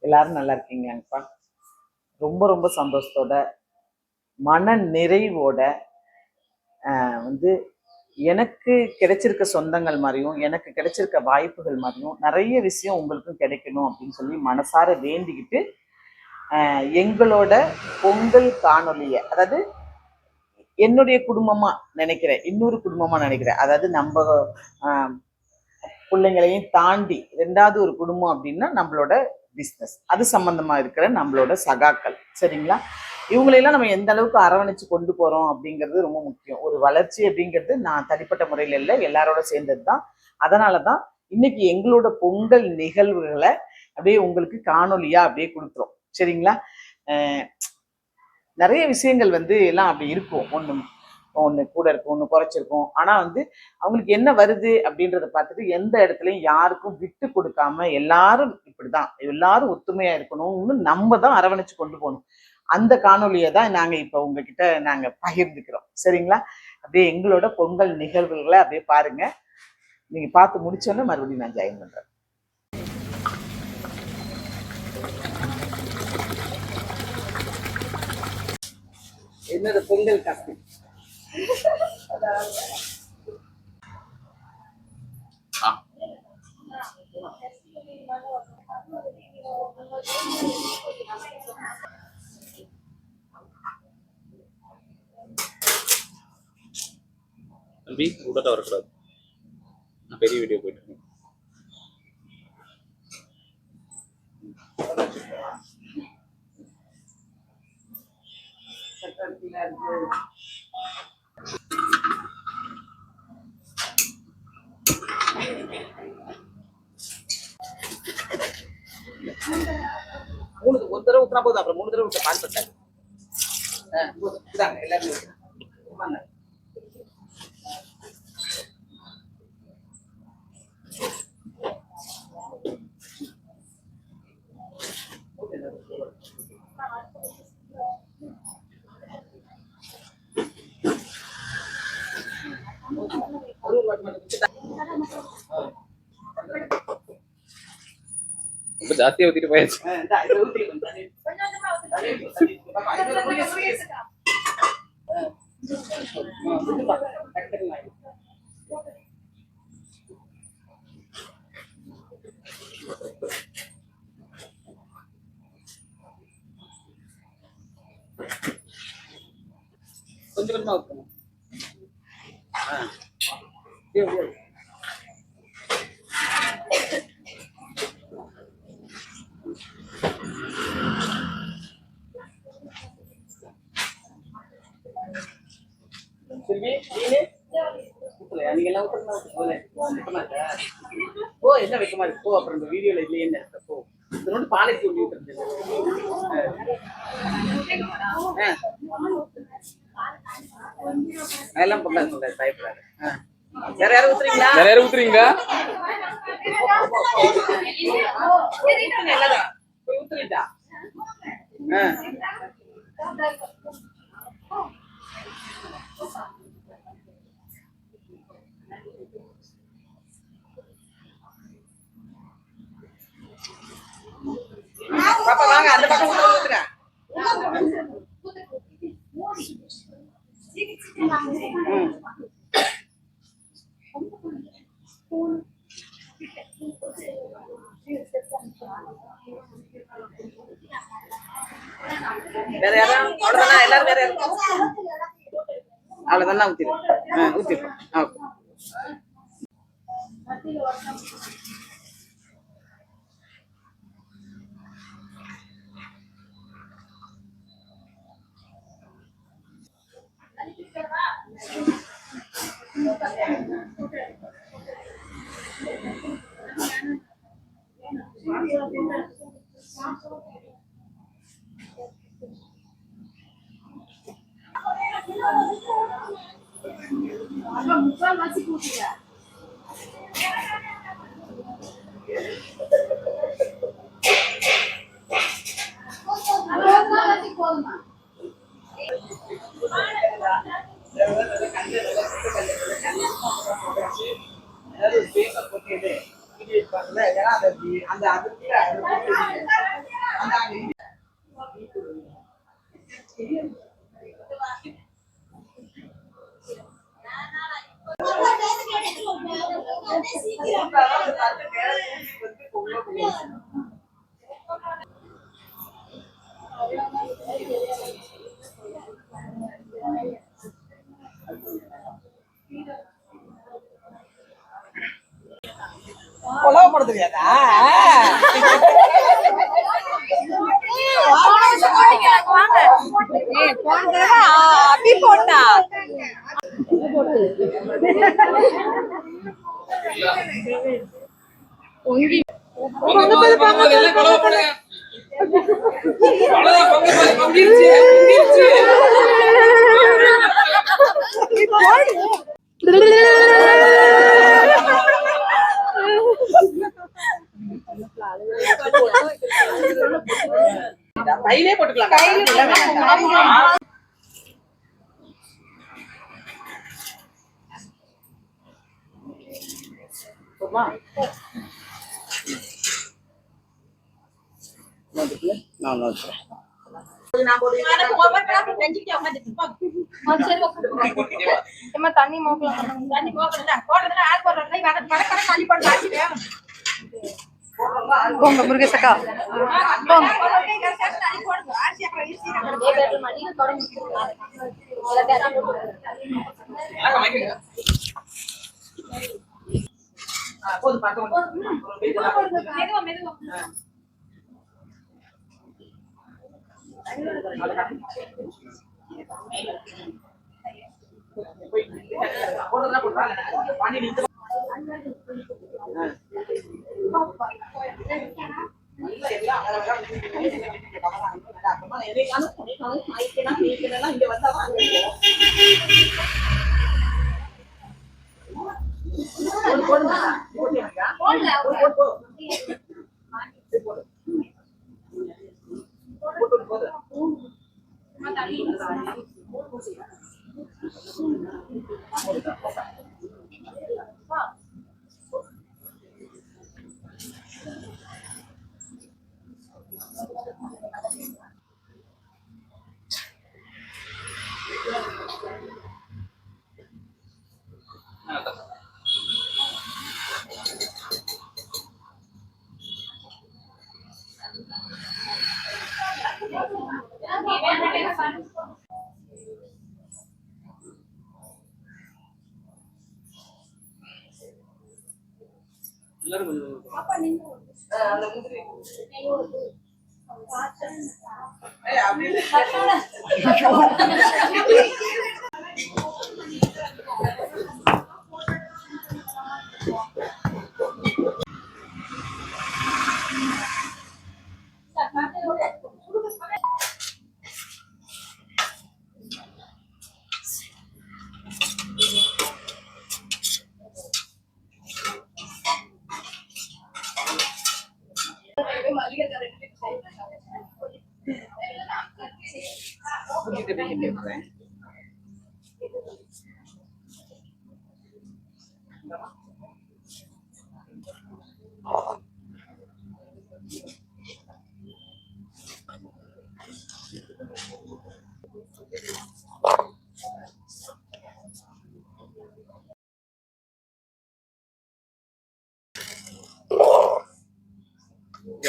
எல்லாரும் நல்லா இருக்கீங்களாங்கப்பா? ரொம்ப ரொம்ப சந்தோஷத்தோட மன நிறைவோட வந்து எனக்கு கிடைச்சிருக்க சொந்தங்கள் மாதிரியும் எனக்கு கிடைச்சிருக்க வாய்ப்புகள் மாதிரியும் நிறைய விஷயம் உங்களுக்கும் கிடைக்கணும் அப்படின்னு சொல்லி மனசார வேண்டிக்கிட்டு எங்களோட பொங்கல் காணொலியை, அதாவது என்னுடைய குடும்பமா நினைக்கிறேன், இன்னொரு குடும்பமா நினைக்கிறேன், அதாவது நம்ம பிள்ளைங்களையும் தாண்டி ரெண்டாவது ஒரு குடும்பம் அப்படின்னா நம்மளோட பிஸ்னஸ், அது சம்பந்தமா இருக்கிற நம்மளோட சகாக்கள், சரிங்களா? இவங்களையெல்லாம் நம்ம எந்த அளவுக்கு அரவணைச்சு கொண்டு போறோம் அப்படிங்கிறது ரொம்ப முக்கியம். ஒரு வளர்ச்சி அப்படிங்கிறது நான் தனிப்பட்ட முறையில் இல்லை, எல்லாரோட சேர்ந்தது தான். அதனாலதான் இன்னைக்கு எங்களோட பொங்கல் நிகழ்வுகளை அப்படியே உங்களுக்கு காணொலியா அப்படியே கொடுக்குறோம், சரிங்களா? நிறைய விஷயங்கள் வந்து எல்லாம் அப்படி இருக்கும், ஒன்று கூட இருக்கும், ஒன்று குறைச்சிருக்கும். ஆனால் வந்து அவங்களுக்கு என்ன வருது அப்படின்றத பார்த்துட்டு எந்த இடத்துலையும் யாருக்கும் விட்டு கொடுக்காம எல்லாரும் இப்படிதான், எல்லாரும் ஒத்துமையா இருக்கணும்னு நம்ம தான் அரவணைச்சு கொண்டு போகணும். அந்த காணொலியை தான் நாங்கள் இப்போ உங்ககிட்ட நாங்கள் பகிர்ந்துக்கிறோம், சரிங்களா? அப்படியே எங்களோட பொங்கல் நிகழ்வுகளை அப்படியே பாருங்க. நீங்க பார்த்து முடிச்சோன்னே மறுபடியும் நான் ஜாயின் பண்றேன். என்னோட பொங்கல் காஸ்டியூம் தம்பி உடட்ட வரக்கூடாது, நான் பெரிய வீடியோ போயிட்டு இருக்கேன். ஒரு தடவை ஊற்றினா போதும், அப்புறம் 3 தடவை ஊற்ற பால் பட்டாது. எல்லாரும் ரொம்ப ஜாஸ்தியா ஊத்திட்டு போயாச்சு. கொஞ்சம் கொஞ்சமா ஊற்றணும். நீங்க எல்லாம் ஓ என்ன வைக்க மாதிரி போ, அப்புறம் இந்த வீடியோல இல்லையே என்ன போ, இதனோட பாலைக்கு ஊட்டி விட்டுருந்தேன். அதெல்லாம் பண்ணலாம் சொல்றேன், பயப்படாது. வேற யாரும் ஊத்துறீங்களா? வேற யாரும் ஊத்துறீங்களா? எல்லாரும் போய் ஊத்துறீங்களா? பாப்பா வாங்க, அந்த பக்கம் ஊத்துறேன். வேற யாரும்? அவ்வளவுதானா? எல்லாரும் வேற யாரும்? அவ்வளவுதானா? ஊத்திடுவோம், ஊத்திடுவோம். அந்த உலக போட தெரியாதா? அபி போட்டா கையிலே போட்டுக்கலாம். தண்ணி போங்க முருகேசக்கா போங்க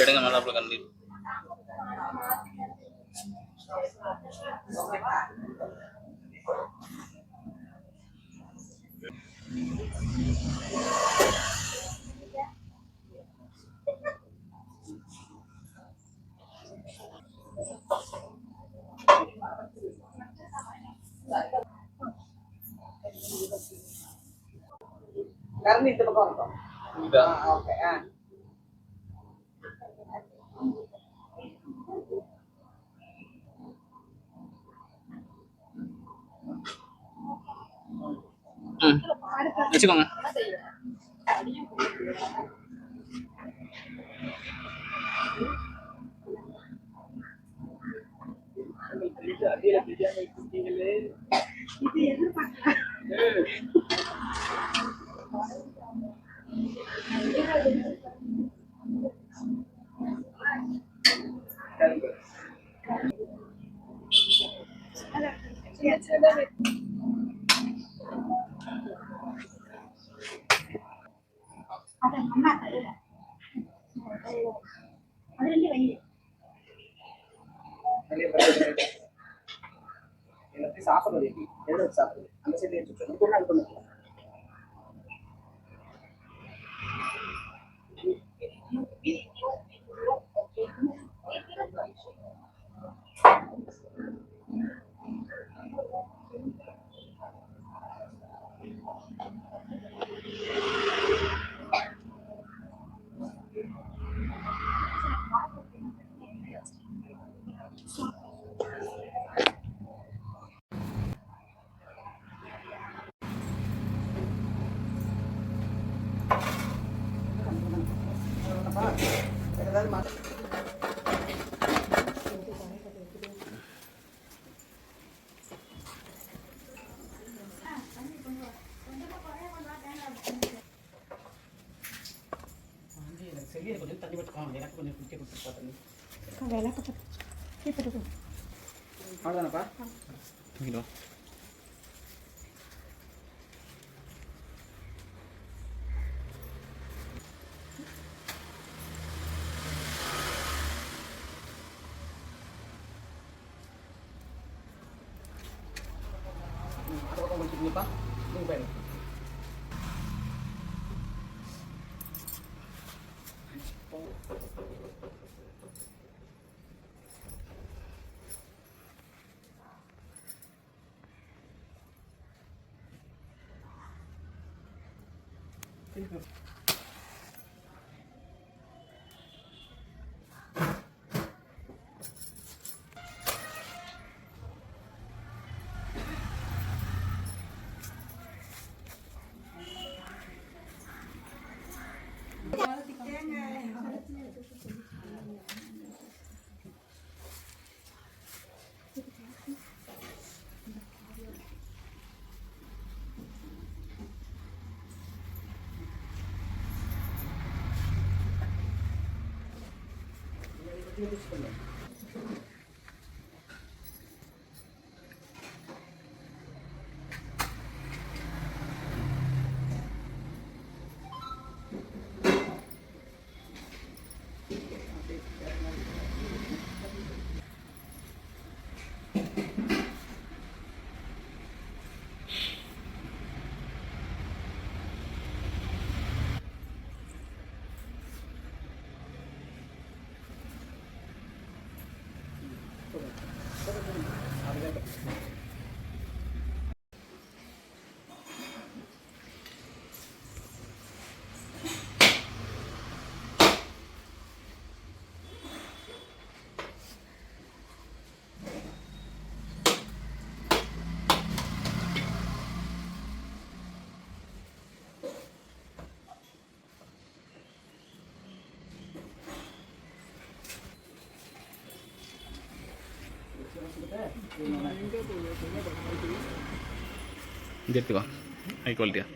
எடுங்க மேல அப்புறம் கண்டி கருணி இந்த பக்கம் இருக்கும். இதா ஓகே. வச்சுக்கோங்க. சாப்பிடுறது எப்படி எது சாப்பிடுறது அந்த சைடு எடுத்து செல்லியில் கொஞ்சம் தண்ணி பட்டுக்கலாம் எனக்கு கொஞ்சம் குடிக்க கொடுத்துருப்பா தண்ணி அவ்வளோதானப்பா ஓகேவா அது பக்கம் குடிச்சிருங்கப்பா நீங்கள் போயிடுங்க இது எடுத்துக்கோ ஹை குவாலிட்டியா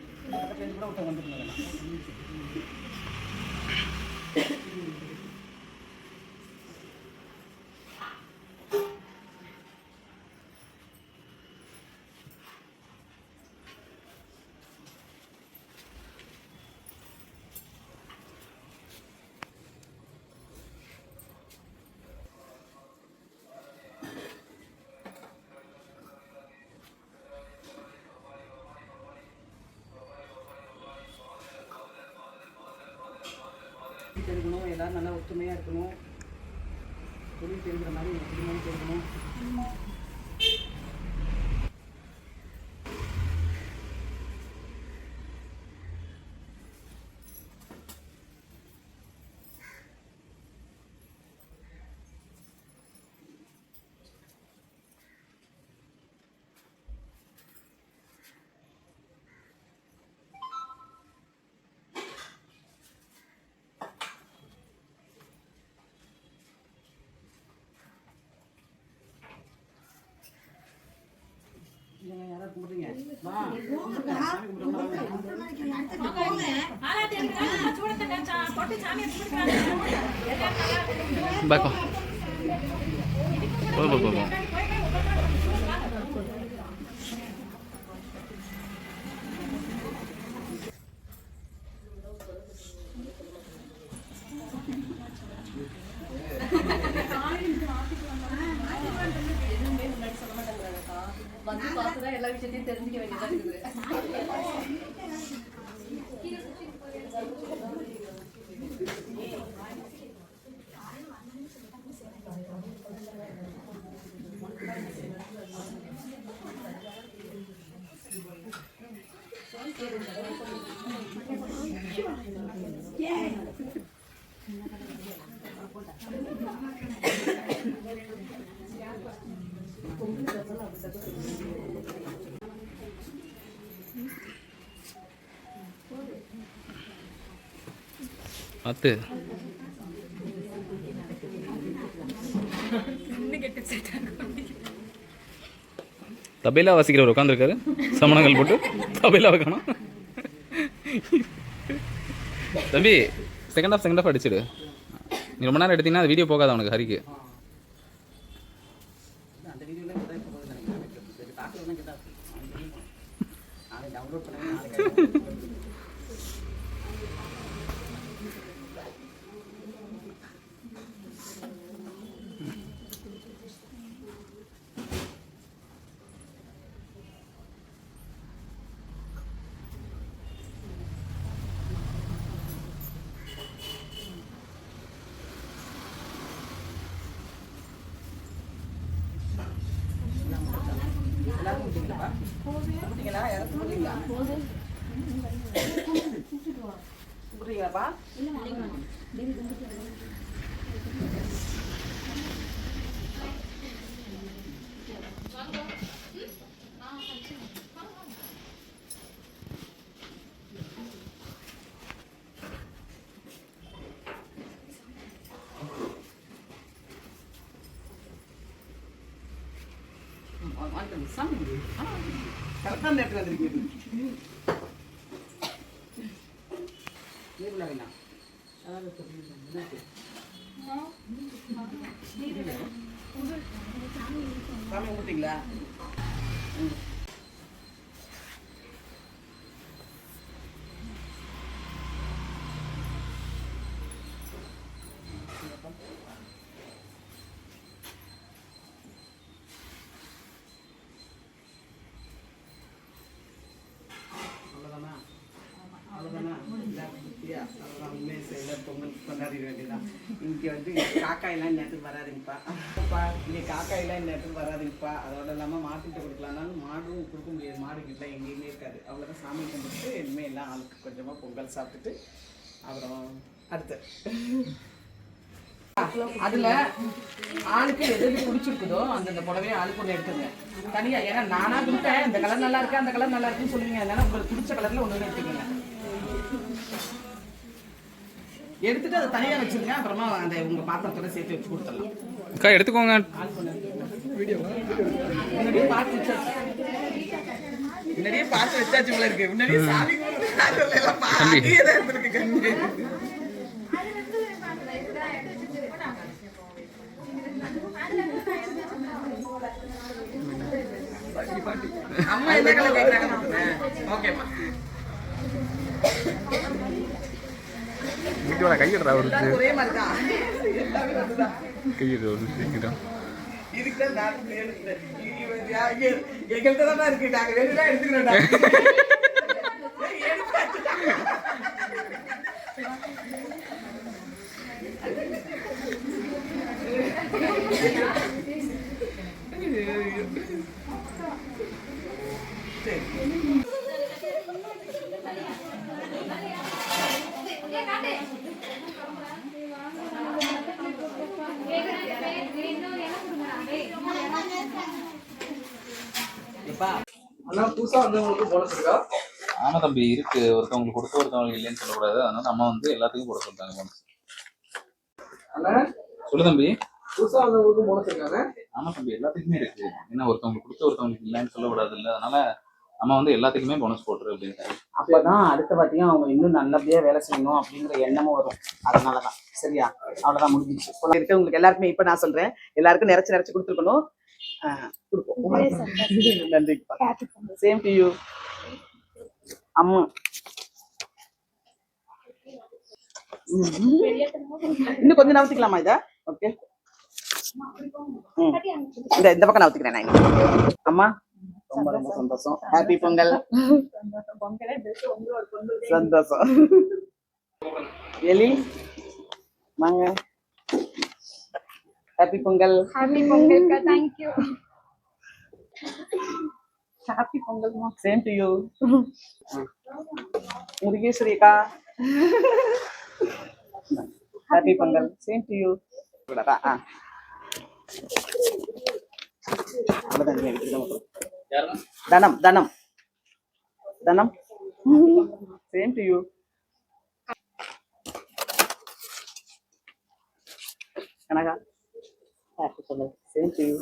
இருக்கணும் எல்லாரும் நல்லா ஒற்றுமையாக இருக்கணும் தொழில் தெரிகிற மாதிரி குடும்பம் தெரிக்கணும் யாராவது கும்பிட்றீங்க பாக்கோ போதும் போதும். வந்து பார்த்துதான் எல்லா விஷயத்தையும் தெரிஞ்சுக்க வேண்டியதா இருக்குது. பார்த்து தபேலா வாசிக்கிறவர் உட்காந்துருக்காரு. சமணங்கள் போட்டு தபேலா வைக்கணும். தம்பி செகண்ட் ஆஃப் அடிச்சிடு. நீ ரொம்ப நேரம் எடுத்தீங்கன்னா அது வீடியோ போகாது அவனுக்கு ஹரிக்கு. புரியுங்களா? கரெக்டான நேரத்தில் வந்துருக்கீங்க. சாமி கும்பிட்டீங்களா? பொங்கல் கொண்டாடிட வேண்டியதான். இங்கே வந்து காக்காயெல்லாம் நேரத்துக்கு வராதுங்கப்பா. இங்கே காக்காயெல்லாம் நேரத்துக்கு வராதுங்கப்பா. அதோட இல்லாமல் மாட்டுக்கிட்ட கொடுக்கலான்னாலும் மாடும் கொடுக்க முடியாது. மாடுக்கிட்ட எங்கேயுமே இருக்காது. அவ்வளோதான் சாமி கும்பிட்டு இனிமேல் எல்லாம் ஆளுக்கு கொஞ்சமாக பொங்கல் சாப்பிட்டுட்டு அப்புறம் அடுத்து அதில் ஆளுக்கு எது எது பிடிச்சிருக்குதோ அந்தந்த புடவையை ஆளுக்கு ஒன்று எடுத்துங்க தனியாக. ஏன்னா நானாக கொடுத்தேன் இந்த கலர் நல்லா இருக்கு அந்த கலர் நல்லா இருக்குன்னு சொல்லுவீங்க. அதனால உங்களுக்கு பிடிச்ச கலரில் ஒன்று எடுத்துக்கோங்க. எடுத்துட்டு அதை தனியாக வச்சுருங்க. அப்புறமா அந்த உங்கள் பாத்திரத்தோட சேர்த்து வச்சு கொடுத்துடலாம். அக்கா எடுத்துக்கோங்க. முன்னாடியே பார்த்து வச்சாச்சு. முன்னாடியே பார்த்து வச்சாச்சு போல இருக்கு. முன்னாடியே சாமி அம்மா என்ன கலர் கேட்குறாங்க? ஓகேம்மா. கையிடுறா ஒரு ஒரே மாதிரி தான் எல்லாமே வந்துதான் கையிடுற ஒரு விஷயம். இதுக்கு தான் எங்கள்கிட்ட தான் இருக்கு. நாங்கள் வேணும்னா எடுத்துக்கிறோம். ஆமா தம்பி இருக்கு. ஒருத்தவங்களுக்கு கொடுத்து ஒருத்தவங்களுக்கு இல்லைன்னு சொல்லக்கூடாது. அதனால அம்மா வந்து எல்லாத்துக்கும் போட சொல்லிட்டாங்க. சொல்லு தம்பி. ஆமா தம்பி எல்லாத்துக்குமே இருக்கு. ஏன்னா ஒருத்தவங்களுக்கு கொடுத்து ஒருத்தவங்களுக்கு இல்லைன்னு சொல்லக்கூடாது இல்ல. அதனால அம்மா வந்து எல்லாத்துக்குமே போனஸ் போட்டுரு அப்படின்ட்டாங்க. அப்பதான் அடுத்த வாட்டியும் அவங்க இன்னும் நல்லபடியா வேலை செய்யணும் அப்படிங்கிற எண்ணமும் வரும். அதனாலதான். சரியா? அவ்வளவுதான், முடிஞ்சிச்சு. இருக்கவங்களுக்கு எல்லாருக்குமே இப்ப நான் சொல்றேன், எல்லாருக்கும் நிறைச்சு கொடுத்துருக்கணும். கொடுப்போம். நன்றி. Same to you. அம்மா இன்னும் கொஞ்சம் நவத்திக்கலாமா இத? ஓகே, இந்த பக்கம் நவத்திக்கிறேன் நான். அம்மா ரொம்ப ரொம்ப சந்தோஷம். ஹாப்பி பொங்கல். சந்தோஷம். எலி வாங்க. ஹாப்பி பொங்கல். ஹாப்பி பொங்கல் கா, தேங்க் யூ. ஹாப்பி பொங்கல் மா. Same to you. முருகேஸ்வரி அக்கா happy Pongal. Same to you. Dhanam Dhanam Dhanam. Same to you. Kanaga happy Pongal. Same to you.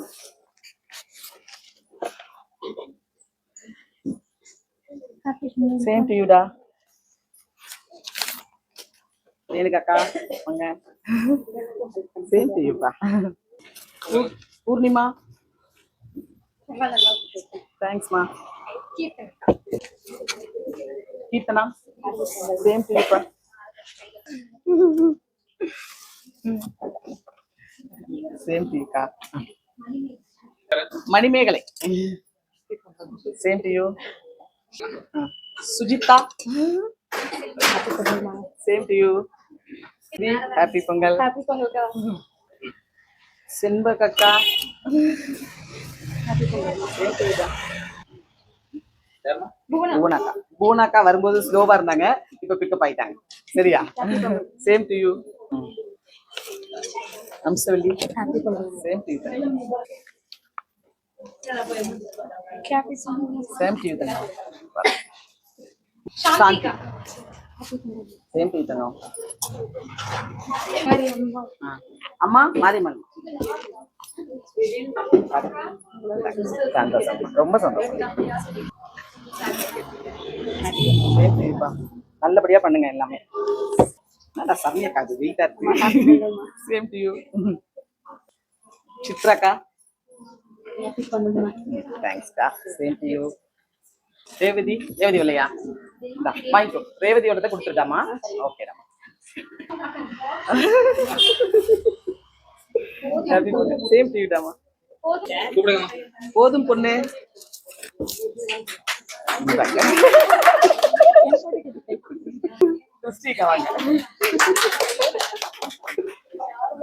Same to யூடா. அக்கா வாங்க. சேம் டு யூப்பா. பூர்ணிமா தேங்க்ஸ்மா. கீர்த்தனா சேம் டு யூப்பா. சேம் டு யூக்கா. Manimegalai same to you. Sujitha same to you. Happy Pongal. Happy Pongal கா. செண்பகக்கா happy Pongal. Same to you. புவனாக்கா. புவனாக்கா வரும்போது ஸ்லோவா இருந்தாங்க, இப்ப பிக்கப் ஆயிட்டாங்க. சரியா? Same to you. Amsavalli happy Pongal. Same to you. Happy Pongal. Same to you. Shanthi same to you. அம்மா மாரியம்மன் சந்தோஷம், ரொம்ப சந்தோஷம். நல்லபடியா பண்ணுங்க எல்லாமே. நல்லா சமைய காது வெயிட்டா இருக்கு. Same to you. சித்ராக்கா தேங்க்ஸ்க்கா. Same to you. ரேவதி இல்லையா? இந்தா வாங்கிக்கோ. ரேவதியோட கொடுத்துருக்காமா? ஓகேடா. சேம் டு யூடாமா. போதும் பொண்ணு.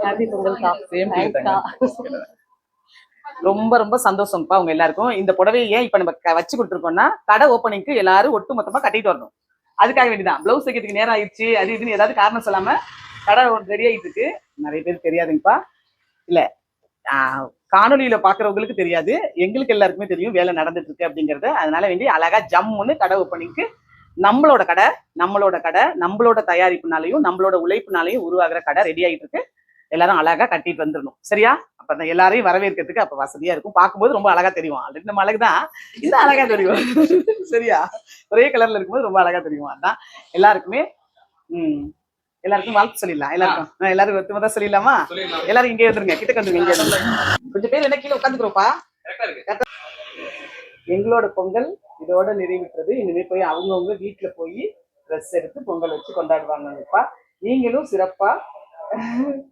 ஹாப்பி பொங்கல் கா. Same to you. ரொம்ப ரொம்ப சந்தோஷம்ப்பா உங்க எல்லாருக்கும். இந்த புடவையை ஏன் இப்ப நம்ம வச்சு கொடுத்துருக்கோம்னா, கடை ஓப்பனிங்க்கு எல்லாரும் ஒட்டு மொத்தமா கட்டிட்டு வரணும். அதுக்காக வேண்டிதான். பிளவுஸ் தைக்கிறதுக்கு நேரம் ஆயிடுச்சு, அது இதுன்னு ஏதாவது காரணம் சொல்லாம கடை ரெடி ஆயிட்டு இருக்கு. நிறைய பேருக்கு தெரியாதுங்கப்பா. இல்ல காணொலியில பாக்குறவங்களுக்கு தெரியாது, எங்களுக்கு எல்லாருக்குமே தெரியும் வேலை நடந்துட்டு இருக்கு அப்படிங்கறது. அதனால வேண்டி அழகா ஜம்முன்னு கடை ஓப்பனிங்க்கு நம்மளோட கடை நம்மளோட தயாரிப்புனாலையும் நம்மளோட உழைப்புனாலையும் உருவாகிற கடை ரெடி ஆயிட்டு இருக்கு. எல்லாரும் அழகா கட்டிட்டு வந்துடணும். சரியா? அப்ப எல்லாரையும் வரவேற்கிறதுக்கு அப்ப வசதியா இருக்கும். பார்க்கும்போது ரொம்ப அழகா தெரியும். ஆல்ரெடி நம்ம அழகுதான், இந்த அழகா தெரியும். சரியா? ஒரே கலர்ல இருக்கும்போது ரொம்ப அழகா தெரியும். அதான் எல்லாருக்குமே எல்லாருக்கும் வாழ்த்து சொல்லிடலாம். எல்லாரும் ஒத்துமதான் சொல்லிடலாமா? எல்லாரும் இங்கே வந்துருங்க, கிட்ட வந்துருங்க. இங்கே கொஞ்சம் பேர் என்ன கீழே உட்காந்துக்கிறோம்ப்பா. எங்களோட பொங்கல் இதோட நிறைவுற்றது. இனிமே போய் அவங்கவுங்க வீட்டுல போய் ட்ரெஸ் எடுத்து பொங்கல் வச்சு கொண்டாடுவாங்கப்பா. நீங்களும் சிறப்பா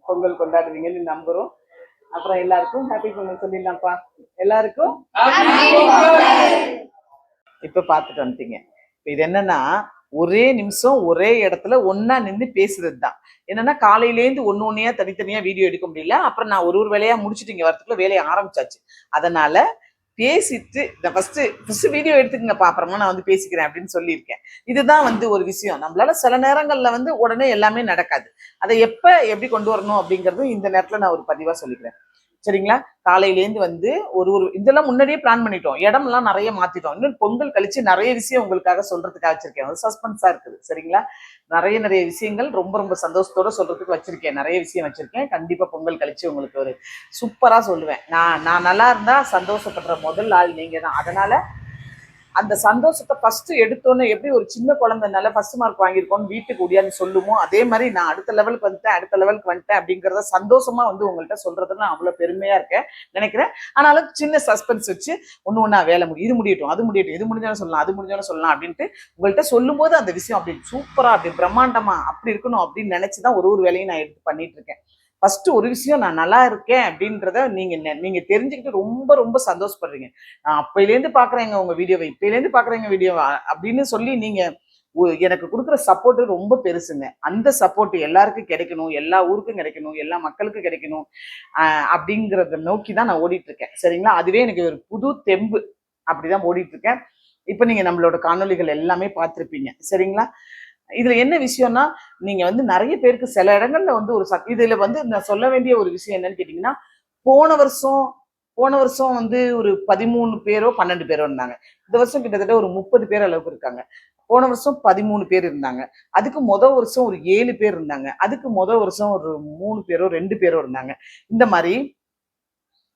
பொங்கல் கொண்டாடுவீங்கன்னு நம்புறோம். அப்புறம் எல்லாருக்கும் ஹாப்பி பொங்கல் சொல்லிடலாம்ப்பா. எல்லாருக்கும் இப்ப பாத்துட்டு வந்துட்டீங்க. இது என்னன்னா, ஒரே நிமிஷம் ஒரே இடத்துல ஒன்னா நின்று பேசுறது தான். என்னன்னா, காலையிலேருந்து ஒன்னொன்னையா தனித்தனியா வீடியோ எடுக்க முடியல. அப்புறம் நான் ஒரு வேலையா முடிச்சுட்டு இங்க வரதுக்குள்ள வேலையை ஆரம்பிச்சாச்சு. அதனால பேசிட்டு ஃபர்ஸ்ட் வீடியோ எடுத்துக்கங்கப்பா, அப்புறமா நான் வந்து பேசிக்கிறேன் அப்படின்னு சொல்லியிருக்கேன். இதுதான் ஒரு விஷயம். நம்மளால சில நேரங்கள்ல உடனே எல்லாமே நடக்காது. அதை எப்படி கொண்டு வரணும் அப்படிங்கறதும் இந்த நேரத்துல நான் ஒரு பதிவா சொல்லிக்கிறேன். சரிங்களா? காலையிலேருந்து ஒரு இதெல்லாம் முன்னாடியே பிளான் பண்ணிட்டோம். இடம்லாம் நிறைய மாத்திட்டோம். இன்னும் பொங்கல் கழிச்சு நிறைய விஷயம் உங்களுக்காக சொல்றதுக்காக வச்சிருக்கேன். சஸ்பென்ஸா இருக்குது. சரிங்களா? நிறைய விஷயங்கள் ரொம்ப ரொம்ப சந்தோஷத்தோட சொல்றதுக்கு வச்சிருக்கேன். நிறைய விஷயம் வச்சிருக்கேன். கண்டிப்பா பொங்கல் கழிச்சு உங்களுக்கு ஒரு சூப்பரா சொல்லுவேன். நான் நல்லா இருந்தா சந்தோஷப்படுற முதல் ஆள் நீங்க தான். அதனால அந்த சந்தோஷத்தை ஃபர்ஸ்ட் எடுத்தோன்னே எப்படி ஒரு சின்ன குழந்தை நல்லா ஃபர்ஸ்ட் மார்க் வாங்கியிருக்கோன்னு வீட்டுக்கு ஒடியான்னு சொல்லுமோ, அதே மாதிரி நான் அடுத்த லெவலுக்கு வந்துட்டேன் அப்படிங்கிறத சந்தோஷமா வந்து உங்கள்கிட்ட சொல்றதுல நான் அவ்வளவு பெருமையா இருக்கேன் நினைக்கிறேன். ஆனாலும் சின்ன சஸ்பென்ஸ் வச்சு ஒண்ணா வேலை முடியும், இது முடியட்டும், அது முடியட்டும், இது முடிஞ்சாலும் சொல்லலாம், அது முடிஞ்சாலும் சொல்லலாம் அப்படின்ட்டு உங்கள்கிட்ட சொல்லும் போது அந்த விஷயம் அப்படி சூப்பரா, அப்படி பிரம்மாண்டமா அப்படி இருக்கணும் அப்படின்னு நினைச்சுதான் ஒரு வேலையும் நான் எடுத்து பண்ணிட்டு இருக்கேன். ஃபர்ஸ்ட் ஒரு விஷயம், நான் நல்லா இருக்கேன் அப்படின்றத நீங்க தெரிஞ்சுக்கிட்டு ரொம்ப ரொம்ப சந்தோஷப்படுறீங்க. நான் அப்பையிலேருந்து பாக்குறேங்க உங்க வீடியோவை, இப்பையிலேருந்து பாக்குறேங்க வீடியோவை அப்படின்னு சொல்லி நீங்க எனக்கு கொடுக்குற சப்போர்ட் ரொம்ப பெருசுங்க. அந்த சப்போர்ட் எல்லாருக்கும் கிடைக்கணும், எல்லா ஊருக்கும் கிடைக்கணும், எல்லா மக்களுக்கும் கிடைக்கணும் அப்படிங்கிறத நோக்கி தான் நான் ஓடிட்டு இருக்கேன். சரிங்களா? அதுவே எனக்கு ஒரு புது தெம்பு. அப்படிதான் ஓடிட்டு இருக்கேன். இப்ப நீங்க நம்மளோட காணொலிகள் எல்லாமே பார்த்திருப்பீங்க. சரிங்களா? இதுல என்ன விஷயம்னா, நீங்க வந்து நிறைய பேருக்கு சில இடங்கள்ல வந்து ஒரு இதுல வந்து நான் சொல்ல வேண்டிய ஒரு விஷயம் என்னன்னு கேட்டீங்கன்னா, போன வருஷம் வந்து ஒரு 13 பேரோ 12 பேரோ இருந்தாங்க. இந்த வருஷம் கிட்டத்தட்ட ஒரு 30 பேர் அளவுக்கு இருக்காங்க. போன வருஷம் 13 பேர் இருந்தாங்க. அதுக்கு வருஷம் ஒரு 7 பேர் இருந்தாங்க. அதுக்கு வருஷம் ஒரு 3 பேரோ 2 பேரோ இருந்தாங்க. இந்த மாதிரி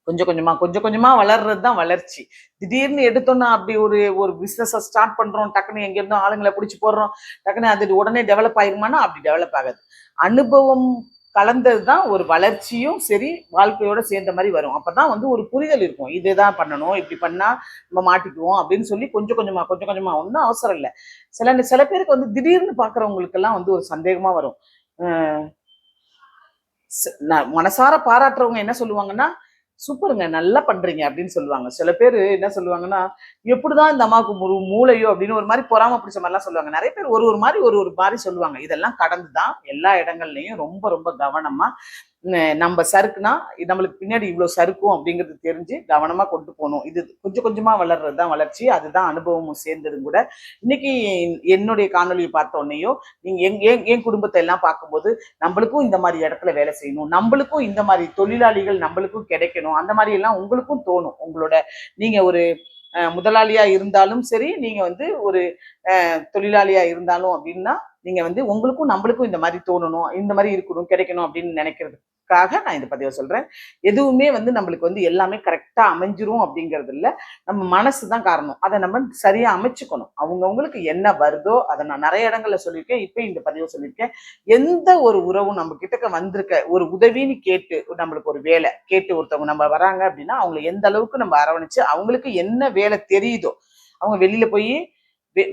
கொஞ்சம் கொஞ்சமா வளர்றது தான் வளர்ச்சி. திடீர்னு எடுத்தோம்னா அப்படி ஒரு பிசினஸ் ஸ்டார்ட் பண்றோம், டக்குன்னு எங்க இருந்தோ ஆளுங்களை பிடிச்சி போடுறோம், டக்குன்னு அது உடனே டெவலப் ஆயிருமானா அப்படி டெவலப் ஆகாது. அனுபவம் கலந்தது தான் ஒரு வளர்ச்சியும் சரி வாழ்க்கையோட சேர்ந்த மாதிரி வரும். அப்பதான் வந்து ஒரு புரிதல் இருக்கும், இதுதான் பண்ணணும், இப்படி பண்ணா நம்ம மாட்டிக்குவோம் அப்படின்னு சொல்லி கொஞ்சம் கொஞ்சமா ஒன்றும் அவசரம் இல்லை. சில பேருக்கு வந்து திடீர்னு பாக்குறவங்களுக்கு எல்லாம் வந்து ஒரு சந்தேகமா வரும். மனசார பாராட்டுறவங்க என்ன சொல்லுவாங்கன்னா, சூப்பருங்க, நல்லா பண்றீங்க அப்படின்னு சொல்லுவாங்க. சில பேர் என்ன சொல்லுவாங்கன்னா, எப்படிதான் இந்த அம்மாவுக்கு மூளையோ அப்படின்னு ஒரு மாதிரி பொறாம பிடிச்ச மாதிரிலாம் சொல்லுவாங்க. நிறைய பேர் ஒரு மாதிரி சொல்லுவாங்க. இதெல்லாம் கடந்துதான் எல்லா இடங்கள்லயும் ரொம்ப ரொம்ப கவனமா நம்ம சறுக்குனா நம்மளுக்கு பின்னாடி இவ்வளவு சறுக்கும் அப்படிங்கிறது தெரிஞ்சு கவனமா கொண்டு போகணும். இது கொஞ்சமா வளர்றதுதான் வளர்ச்சி. அதுதான் அனுபவமும் சேர்ந்ததும் கூட. இன்னைக்கு என்னுடைய காணொலியை பார்த்த உடனேயோ நீங்க என் குடும்பத்தை எல்லாம் பார்க்கும்போது நம்மளுக்கும் இந்த மாதிரி இடத்துல வேலை செய்யணும், நம்மளுக்கும் இந்த மாதிரி தொழிலாளிகள் நம்மளுக்கும் கிடைக்கணும், அந்த மாதிரி எல்லாம் உங்களுக்கும் தோணும். நீங்க ஒரு முதலாளியா இருந்தாலும் சரி, நீங்க வந்து ஒரு தொழிலாளியா இருந்தாலும் அப்படின்னா நீங்க வந்து உங்களுக்கும் நம்மளுக்கும் இந்த மாதிரி தோணணும், இந்த மாதிரி இருக்கணும், கிடைக்கணும் அப்படின்னு நினைக்கிறதுக்காக நான் இந்த பதிவை சொல்றேன். எதுவுமே வந்து நம்மளுக்கு வந்து எல்லாமே கரெக்டா அமைஞ்சிரும் அப்படிங்கிறது இல்லை. நம்ம மனசுதான் காரணம். அதை நம்ம சரியா அமைச்சுக்கணும். அவங்கவுங்களுக்கு என்ன வருதோ அதை நான் நிறைய இடங்கள்ல சொல்லியிருக்கேன், இப்ப இந்த பதிவை சொல்லியிருக்கேன். எந்த ஒரு உறவும் நம்ம கிட்டக்க வந்திருக்க ஒரு உதவின்னு கேட்டு நம்மளுக்கு ஒரு வேலை கேட்டு ஒருத்தவங்க நம்ம வராங்க அப்படின்னா அவங்களை எந்த அளவுக்கு நம்ம அரவணைச்சு அவங்களுக்கு என்ன வேலை தெரியுதோ அவங்க வெளியில போய்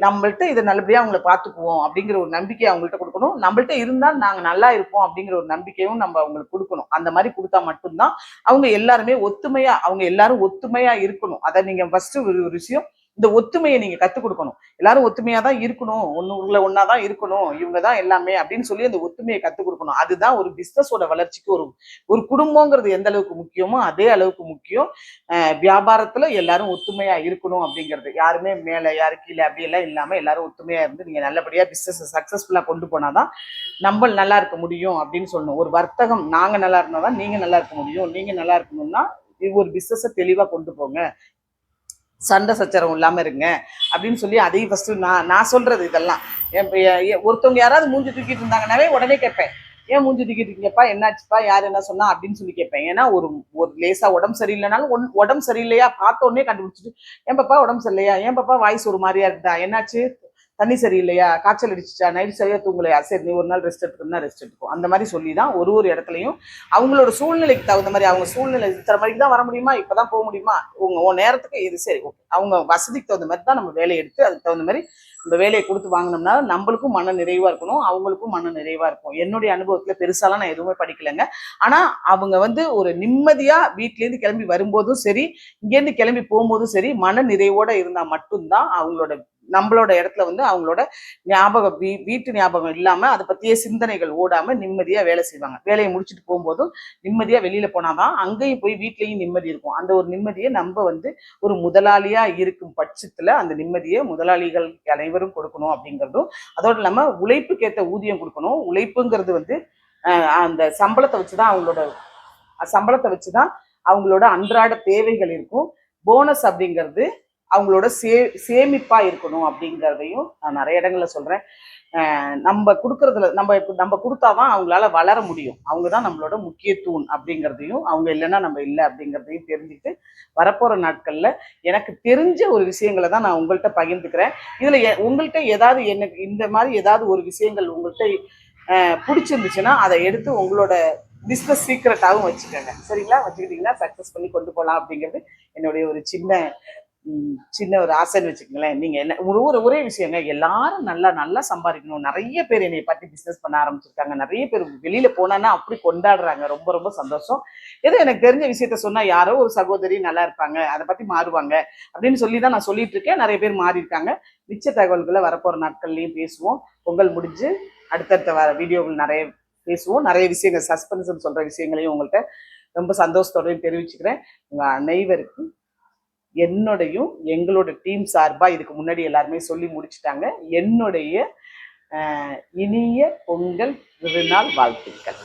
நம்மள்ட்ட இதை நல்லபடியா அவங்கள பார்த்துக்குவோம் அப்படிங்கிற ஒரு நம்பிக்கையை அவங்கள்ட்ட கொடுக்கணும். நம்மள்ட்ட இருந்தால் நாங்க நல்லா இருப்போம் அப்படிங்கிற ஒரு நம்பிக்கையும் நம்ம அவங்களுக்கு கொடுக்கணும். அந்த மாதிரி கொடுத்தா மட்டும்தான் அவங்க எல்லாரும் ஒத்துமையா இருக்கணும். அதை நீங்க ஃபர்ஸ்ட் ஒரு விஷயம், இந்த ஒத்துமையை நீங்க கத்துக் கொடுக்கணும். எல்லாரும் ஒத்துமையா தான் இருக்கணும், ஒன்னாதான் இருக்கணும், இவங்கதான் எல்லாமே அப்படின்னு சொல்லி அந்த ஒத்துமையை கத்துக் கொடுக்கணும். அதுதான் ஒரு பிசினஸோட வளர்ச்சிக்கு ஒரு குடும்பங்கிறது எந்த அளவுக்கு முக்கியமோ அதே அளவுக்கு முக்கியம். வியாபாரத்துல எல்லாரும் ஒத்துமையா இருக்கணும் அப்படிங்கிறது. யாருமே மேல யாரு கீழே அப்படி எல்லாம் இல்லாம எல்லாரும் ஒத்துமையா இருந்து நீங்க நல்லபடியா பிசினஸ் சக்சஸ்ஃபுல்லா கொண்டு போனாதான் நம்ம நல்லா இருக்க முடியும் அப்படின்னு சொல்லணும். ஒரு வர்த்தகம் நாங்க நல்லா இருந்தாதான் நீங்க நல்லா இருக்க முடியும். நீங்க நல்லா இருக்கணும்னா ஒரு பிசினஸை தெளிவா கொண்டு போங்க, சண்டை சச்சரவு இல்லாம இருங்க அப்படின்னு சொல்லி அதையும் ஃபர்ஸ்ட் நான் சொல்றது. இதெல்லாம் ஒருத்தவங்க யாராவது மூஞ்சி தூக்கிட்டு இருந்தாங்கன்னாவே உடனே கேட்பேன், ஏன் மூஞ்சி தூக்கிட்டு இருக்கீங்கப்பா, என்னாச்சுப்பா, யார் என்ன சொன்னா அப்படின்னு சொல்லி கேட்பேன். ஏன்னா ஒரு லேசா உடம்பு சரியில்லைனாலும் உடம்பு சரியில்லையா பார்த்த உடனே கண்டுபிடிச்சிட்டு, ஏன் பாப்பா உடம்பு சரியில்லையா, ஏன் பாப்பா வாய்ஸ் ஒரு மாதிரியா இருக்குதா, என்னாச்சு, தண்ணி சரியில்லையா, காய்ச்சல் அடிச்சுச்சா, நைட் சரியா தூங்கலையா, சரி நீ ஒரு நாள் ரெஸ்ட் எடுத்துக்கணும்னா ரெஸ்ட் எடுத்துக்கும். அந்த மாதிரி சொல்லி தான் ஒரு இடத்துலையும் அவங்களோட சூழ்நிலைக்கு தகுந்த மாதிரி, அவங்க சூழ்நிலை இத்தனை மணிக்கு தான் வர முடியுமா, இப்பதான் போக முடியுமா, உன் நேரத்துக்கு இது சரி ஓகே, அவங்க வசதிக்கு தகுந்த மாதிரி தான் நம்ம வேலையை எடுத்து அதுக்கு தகுந்த மாதிரி நம்ம வேலையை கொடுத்து வாங்கினோம்னா நம்மளுக்கும் மன நிறைவா இருக்கணும், அவங்களுக்கும் மன நிறைவா இருக்கும். என்னுடைய அனுபவத்துல பெருசாலாம் நான் எதுவுமே படிக்கலைங்க. ஆனா அவங்க வந்து ஒரு நிம்மதியா வீட்ல இருந்து கிளம்பி வரும்போதும் சரி, இங்கேருந்து கிளம்பி போகும்போதும் சரி, மன நிறைவோட இருந்தா மட்டும்தான் நம்மளோட இடத்துல வந்து அவங்களோட ஞாபகம் வீட்டு ஞாபகம் இல்லாம அதை பத்தியே சிந்தனைகள் ஓடாம நிம்மதியா வேலை செய்வாங்க. வேலையை முடிச்சுட்டு போகும்போதும் நிம்மதியா வெளியில போனாதான் அங்கேயும் போய் வீட்லயும் நிம்மதி இருக்கும். அந்த ஒரு நிம்மதியை நம்ம வந்து ஒரு முதலாளியா இருக்கும் பட்சத்துல அந்த நிம்மதியை முதலாளிகள் அனைவரும் கொடுக்கணும் அப்படிங்கிறதும், அதோட இல்லாம உழைப்புக்கேற்ற ஊதியம் கொடுக்கணும். உழைப்புங்கிறது வந்து அந்த சம்பளத்தை வச்சுதான் அவங்களோட அன்றாட தேவைகள் இருக்கும். போனஸ் அப்படிங்கிறது அவங்களோட சேமிப்பா இருக்கணும் அப்படிங்கிறதையும் நான் நிறைய இடங்கள்ல சொல்றேன். நம்ம கொடுக்கறதுல நம்ம கொடுத்தாதான் அவங்களால வளர முடியும். அவங்க தான் நம்மளோட முக்கிய தூண் அப்படிங்கிறதையும், அவங்க இல்லைன்னா நம்ம இல்லை அப்படிங்கிறதையும் தெரிஞ்சுட்டு வரப்போற நாட்கள்ல எனக்கு தெரிஞ்ச ஒரு விஷயங்களை தான் நான் உங்கள்கிட்ட பகிர்ந்துக்கிறேன். இதுல உங்கள்கிட்ட ஏதாவது எனக்கு இந்த மாதிரி ஏதாவது ஒரு விஷயங்கள் உங்கள்கிட்ட பிடிச்சிருந்துச்சுன்னா அதை எடுத்து உங்களோட பிஸ்னஸ் சீக்ரெட்டாகவும் வச்சுக்கோங்க. சரிங்களா? வச்சுக்கிட்டீங்கன்னா சக்ஸஸ் பண்ணி கொண்டு போகலாம் அப்படிங்கிறது என்னுடைய ஒரு சின்ன ஒரு ஆசைன்னு வச்சுக்கோங்களேன். நீங்க என்ன ஒரே விஷயங்க, எல்லாரும் நல்லா சம்பாதிக்கணும். நிறைய பேர் என்னை பத்தி பிசினஸ் பண்ண ஆரம்பிச்சிருக்காங்க. நிறைய பேர் வெளியில போனான்னா அப்படி கொண்டாடுறாங்க. ரொம்ப ரொம்ப சந்தோஷம். ஏதோ எனக்கு தெரிஞ்ச விஷயத்த சொன்னா யாரோ ஒரு சகோதரி நல்லா இருப்பாங்க, அதை பத்தி மாறுவாங்க அப்படின்னு சொல்லி தான் நான் சொல்லிட்டு இருக்கேன். நிறைய பேர் மாறி இருக்காங்க. மிச்ச தகவல்களை வரப்போற நாட்கள்லயும் பேசுவோம். பொங்கல் முடிஞ்சு அடுத்தடுத்த வீடியோவில் நிறைய பேசுவோம். நிறைய விஷயங்கள் சஸ்பென்ஸ் சொல்ற விஷயங்களையும் உங்கள்கிட்ட ரொம்ப சந்தோஷத்தோடையும் தெரிவிச்சுக்கிறேன். உங்க அனைவருக்கும் என்னுடையும் எங்களோட டீம் சார்பா இதுக்கு முன்னாடி எல்லாருமே சொல்லி முடிச்சுட்டாங்க, என்னுடைய இனிய பொங்கல் திருநாள் வாழ்த்துக்கள்.